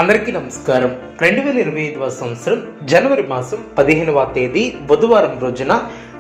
అందరికీ నమస్కారం. 2025వ సంవత్సరం జనవరి మాసం 15వ తేదీ బుధవారం రోజున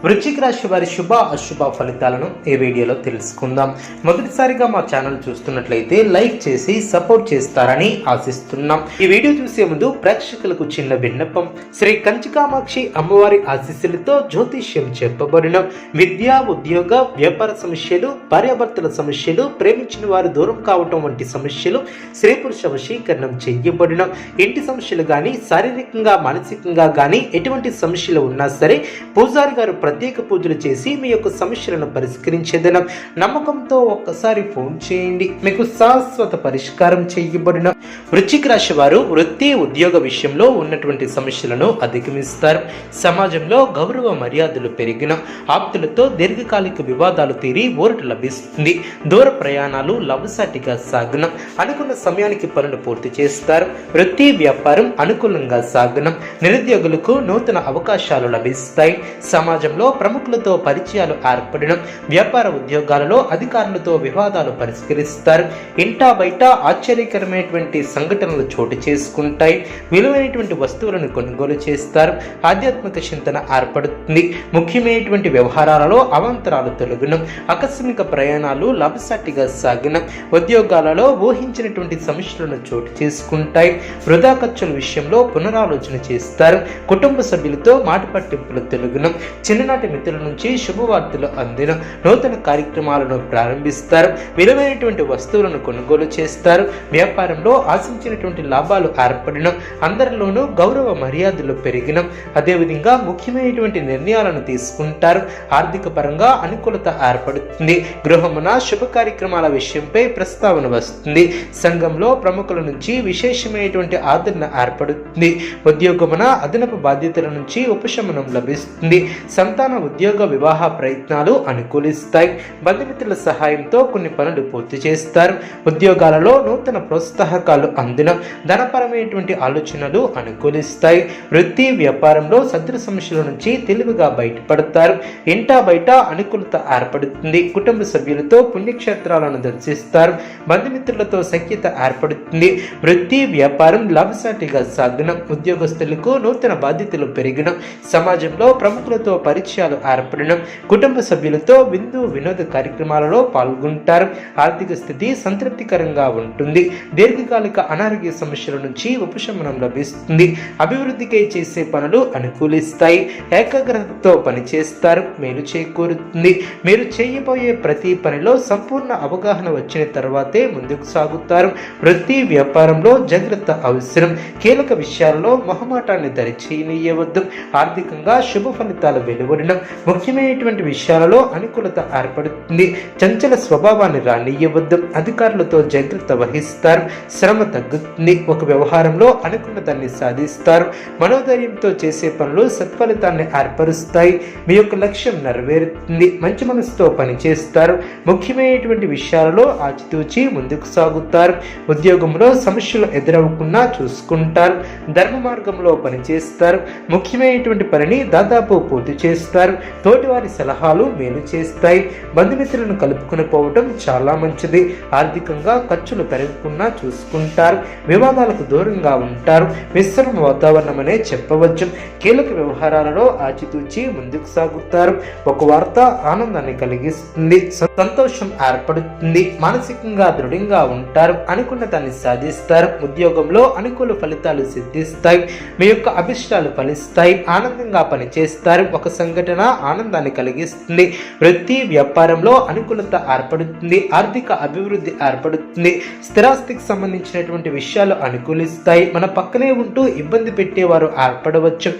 వృశ్చిక రాశి వారి శుభ అశుభ ఫలితాలను ఈ వీడియోలో తెలుసుకుందాం. మొదటిసారిగా మా ఛానల్ చూస్తున్నట్లయితే లైక్ చేసి సపోర్ట్ చేస్తారని ఆశిస్తున్నాం. ఈ వీడియో చూసే ముందు ప్రేక్షకులకు చిన్న విన్నపం. శ్రీ కంచికామాక్షి అమ్మవారి ఆశీస్సులతో జ్యోతిష్యం చెప్పబడిన విద్య, ఉద్యోగ, వ్యాపార సమస్యలు, భార్యాభర్తల సమస్యలు, ప్రేమించిన వారు దూరం కావటం వంటి సమస్యలు, స్త్రీ పురుష వశీకరణం చేయబడిన ఇంటి సమస్యలు కానీ, శారీరకంగా మానసికంగా కానీ ఎటువంటి సమస్యలు ఉన్నా సరే పూజారి గారు ప్రత్యేక పూజలు చేసి మీ యొక్క సమస్యలను పరిష్కరించేదనం. నమ్మకంతో ఒక్కసారి ఫోన్ చేయండి, మీకు శాశ్వత పరిష్కారం చేయబడిన. వృశ్చిక రాశి వారు వృత్తి, ఉద్యోగ విషయంలో ఉన్నటువంటి సమస్యలను అధిగమిస్తారు. సమాజంలో గౌరవ మర్యాదలు పెరిగిన, ఆప్తులతో దీర్ఘకాలిక వివాదాలు తీరి ఊరట లభిస్తుంది. దూర ప్రయాణాలు లవసాటిగా సాగన, అనుకున్న సమయానికి పనులు పూర్తి చేస్తారు. వృత్తి, వ్యాపారం అనుకూలంగా సాగనం. నిరుద్యోగులకు నూతన అవకాశాలు లభిస్తాయి. సమాజంలో ప్రముఖులతో పరిచయాలు ఏర్పడడం, వ్యాపార ఉద్యోగాలలో అధికారులతో వివాదాలు పరిష్కరిస్తారు. ఇంటా బయట ఆశ్చర్యకరమైనటువంటి సంఘటనలు చోటు చేసుకుంటాయి. విలువైనటువంటి వస్తువులను కొనుగోలు చేస్తారు. ఆధ్యాత్మిక చింతన ఏర్పడుతుంది. ముఖ్యమైనటువంటి వ్యవహారాలలో అవాంతరాలు తొలగడం, ఆకస్మిక ప్రయాణాలు లాభసాటిగా సాగనం. ఉద్యోగాలలో ఊహించినటువంటి సమస్యలను చోటు చేసుకుంటాయి. వృధా ఖర్చుల విషయంలో పునరాలోచన చేస్తారు. కుటుంబ సభ్యులతో మాట పట్టింపులు తొలగడం, చిన్ననాటి మిత్రుల నుంచి శుభవార్తలు అందిన, నూతన కార్యక్రమాలను ప్రారంభిస్తారు. విలువైనటువంటి వస్తువులను కొనుగోలు చేస్తారు. వ్యాపారంలో ఆశించినటువంటి లాభాలు ఏర్పడిన, అందరిలోనూ గౌరవ మర్యాదలు పెరిగిన, అదేవిధంగా ముఖ్యమైనటువంటి నిర్ణయాలను తీసుకుంటారు. ఆర్థిక పరంగా అనుకూలత ఏర్పడుతుంది. గృహమున శుభ కార్యక్రమాల విషయంపై ప్రస్తావన వస్తుంది. సంఘంలో ప్రముఖుల నుంచి విశేషమైనటువంటి ఆదరణ ఏర్పడుతుంది. ఉద్యోగమున అదనపు బాధ్యతల నుంచి ఉపశమనం లభిస్తుంది. సంతాన, ఉద్యోగ, వివాహ ప్రయత్నాలు అనుకూలిస్తాయి. బంధుమిత్రుల సహాయంతో కొన్ని పనులు పూర్తి చేస్తారు. ఉద్యోగాలలో నూతన ప్రోత్సాహకాలు అందిన, ధనపరమైనటువంటి ఆలోచనలు అనుకూలిస్తాయి. వృత్తి, వ్యాపారంలో శత్రు సమస్యల నుంచి తెలివిగా బయటపడతారు. ఇంటా బయట అనుకూలత ఏర్పడుతుంది. కుటుంబ సభ్యులతో పుణ్యక్షేత్రాలను దర్శిస్తారు. బంధుమిత్రులతో సఖ్యత ఏర్పడుతుంది. వృత్తి, వ్యాపారం లాభసాటిగా సాగిన, ఉద్యోగస్తులకు నూతన బాధ్యతలు పెరిగిన, సమాజంలో ప్రముఖులతో పరిచయాలు ఏర్పడడం, కుటుంబ సభ్యులతో విందు వినోద కార్యక్రమాలలో పాల్గొంటారు. ఆర్థిక స్థితి సంతృప్తికరంగా ఉంటుంది. దీర్ఘకాలిక అనారోగ్య సమస్యల నుంచి ఉపశమనం లభిస్తుంది. అభివృద్ధికై చేసే పనులు అనుకూలిస్తాయి. ఏకాగ్రతతో పనిచేస్తారు. మేలు చేకూరుతుంది. మీరు చేయబోయే ప్రతి పనిలో సంపూర్ణ అవగాహన వచ్చిన తర్వాతే ముందుకు సాగుతారు. వృత్తి, వ్యాపారంలో జాగ్రత్త అవసరం. కీలక విషయాల్లో మొహమాటాన్ని దరిచేయనీయవద్దు. ఆర్థికంగా శుభ ఫలితాలు వెలువడిన, ముఖ్యమైనటువంటి విషయాలలో అనుకూలత ఏర్పడుతుంది. చంచల స్వభావాన్ని రానియవద్దు. అధికారులతో జాగ్రత్త వహిస్తారు. శ్రమ తగ్గుతుంది. ఒక వ్యవహారంలో అనుకున్న దాన్ని సాధిస్తారు. మనోధైర్యంతో చేసే పనులు సత్ఫలితాన్ని ఏర్పరుస్తాయి. మీ యొక్క లక్ష్యం నెరవేరుతుంది. మంచి మనసుతో పనిచేస్తారు. ముఖ్యమైనటువంటి విషయాలలో ఆచితూచి ముందుకు సాగుతారు. ఉద్యోగంలో సమస్యలు ఎదురవకుండా చూసుకుంటారు. ధర్మ మార్గంలో పనిచేస్తారు. ముఖ్యమైనటువంటి పనిని దాదాపు పూర్తి చేస్తారు. తోటివారి సలహాలు మేలు చేస్తాయి. బంధుమిత్రులను కలుపుకుని పోవటం చాలా మంచిది. ఆర్థికంగా ఖర్చులు పెరగకుండా చూసుకుంటారు. వివాదాలకు దూరంగా ఉంటారు. మిశ్రమ వాతావరణం అనే చెప్పవచ్చు. కీలక వ్యవహారాలలో ఆచితూచి ముందుకు సాగుతారు. ఒక వార్త ఆనందాన్ని కలిగిస్తుంది. సంతోషం ఏర్పడుతుంది. మానసికంగా దృఢంగా ఉంటారు. అనుకున్న దాన్ని సాధిస్తారు. ఉద్యోగంలో అనుకూల ఫలితాలు సిద్ధిస్తాయి. మీ యొక్క అభిష్టాలు ఫలిస్తాయి. ఆనందంగా పనిచేస్తారు. ఒక సంఘటన ఆనందాన్ని కలిగిస్తుంది. వృత్తి, వ్యాపారంలో అనుకూలత ఏర్పడుతుంది. ఆర్థిక అభివృద్ధి ఏర్పడుతుంది. స్థిరాస్తికి సంబంధించినటువంటి విషయాలు అనుకూలిస్తాయి. మన పక్కనే ఉంటూ ఇబ్బంది పెట్టేవారు ఏర్పడవచ్చు.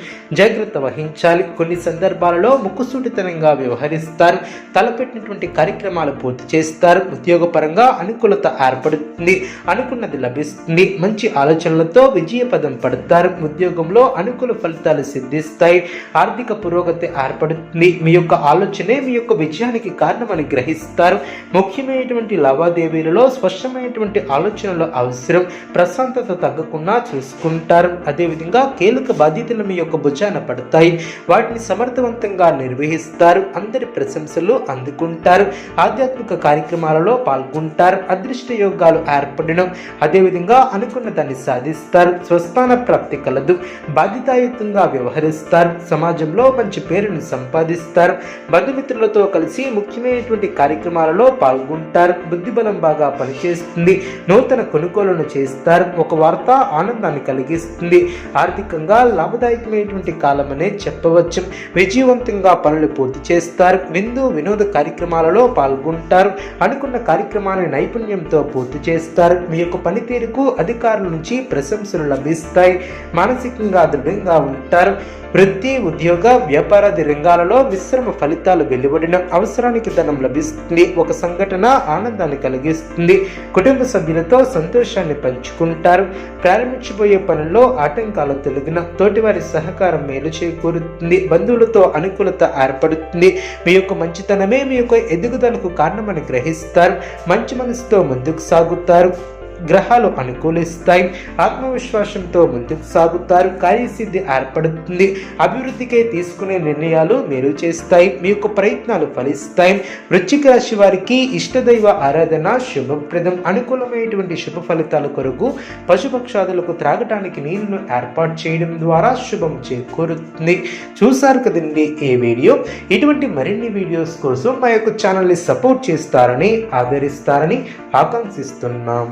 జాగ్రత్త వహించాలి. కొన్ని సందర్భాలలో ముక్కుసూటితనంగా వ్యవహరిస్తారు. తలపెట్టినటువంటి కార్యక్రమాలు పూర్తి చేస్తారు. ఉద్యోగపరంగా అనుకూలత ఏర్పడుతుంది. అనుకున్నది లభిస్తుంది. మంచి ఆలోచనలతో విజయ పదం పడతారు. ఉద్యోగంలో అనుకూల ఫలితాలు సిద్ధిస్తాయి. ఆర్థిక పురోగతి ఏర్పడుతుంది. మీ యొక్క ఆలోచనే మీ యొక్క విజయానికి కారణమని గ్రహిస్తారు. ముఖ్యమైనటువంటి లావాదేవీలలో స్పష్టమైనటువంటి ఆలోచనలు అవసరం. ప్రశాంతత తగ్గకుండా చూసుకుంటారు. అదేవిధంగా కీలక బాధ్యతలు మీ యొక్క భుజాన పడతాయి. వాటిని సమర్థవంతంగా నిర్వహిస్తారు. అందరి ప్రశంసలు అందుకుంటారు. ఆధ్యాత్మిక కార్యక్రమాలలో పాల్గొంటారు. అదృష్ట యోగాలు ఏర్పడడం, అదేవిధంగా అనుకున్న దాన్ని సాధిస్తారు. స్వస్థాన ప్రాప్తి కలదు. బాధ్యతాయుతంగా వ్యవహరిస్తారు. సమాజంలో మంచి పేరును సంపాదిస్తారు. బంధుమిత్రులతో కలిసి ముఖ్యమైనటువంటి కార్యక్రమాలలో పాల్గొంటారు. బుద్ధిబలం బాగా పనిచేస్తుంది. నూతన కొనుగోలును చేస్తారు. ఒక వార్త ఆనందాన్ని కలిగిస్తుంది. ఆర్థికంగా లాభదాయకమైనటువంటి కాలమనే చెప్పవచ్చు. విజయవంతంగా పనులు పూర్తి చేస్తారు. వినోద కార్యక్రమాలలో పాల్గొంటారు. అనుకున్న కార్యక్రమాన్ని నైపుణ్యంతో పూర్తి చేస్తారు. మీ యొక్క పనితీరుకు అధికారుల నుంచి ప్రశంసలు లభిస్తాయి. మానసికంగా దృఢంగా ఉంటారు. వృత్తి, ఉద్యోగ, వ్యాపారాది రంగాలలో మిశ్రమ ఫలితాలు వెలువడిన అవసరానికి ధనం లభిస్తుంది. ఒక సంఘటన ఆనందాన్ని కలిగిస్తుంది. కుటుంబ సభ్యులతో సంతోషాన్ని పంచుకుంటారు. ప్రారంభించబోయే పనుల్లో ఆటంకాలు తొలగిన తోటివారి సహకారం మేలు చేకూరుతుంది. బంధువులతో అనుకూలత ఏర్పడుతుంది. మీ యొక్క మంచితనమే మీ యొక్క ఎదుగుదలకు కారణమని గ్రహిస్తారు. మంచి మనసుతో ముందుకు సాగుతారు. గ్రహాలు అనుకూలిస్తాయి. ఆత్మవిశ్వాసంతో ముందుకు సాగుతారు. కార్యసిద్ధి ఏర్పడుతుంది. అభివృద్ధికై తీసుకునే నిర్ణయాలు మేలు చేస్తాయి. మీ యొక్క ప్రయత్నాలు ఫలిస్తాయి. వృశ్చిక రాశి వారికి ఇష్టదైవ ఆరాధన శుభప్రదం. అనుకూలమైనటువంటి శుభ ఫలితాల కొరకు పశుపక్షాదులకు త్రాగటానికి నీళ్లను ఏర్పాటు చేయడం ద్వారా శుభం చేకూరుతుంది. చూసారు కదండి ఈ వీడియో. ఇటువంటి మరిన్ని వీడియోస్ కోసం మా యొక్క ఛానల్ని సపోర్ట్ చేస్తారని, ఆదరిస్తారని ఆకాంక్షిస్తున్నాం.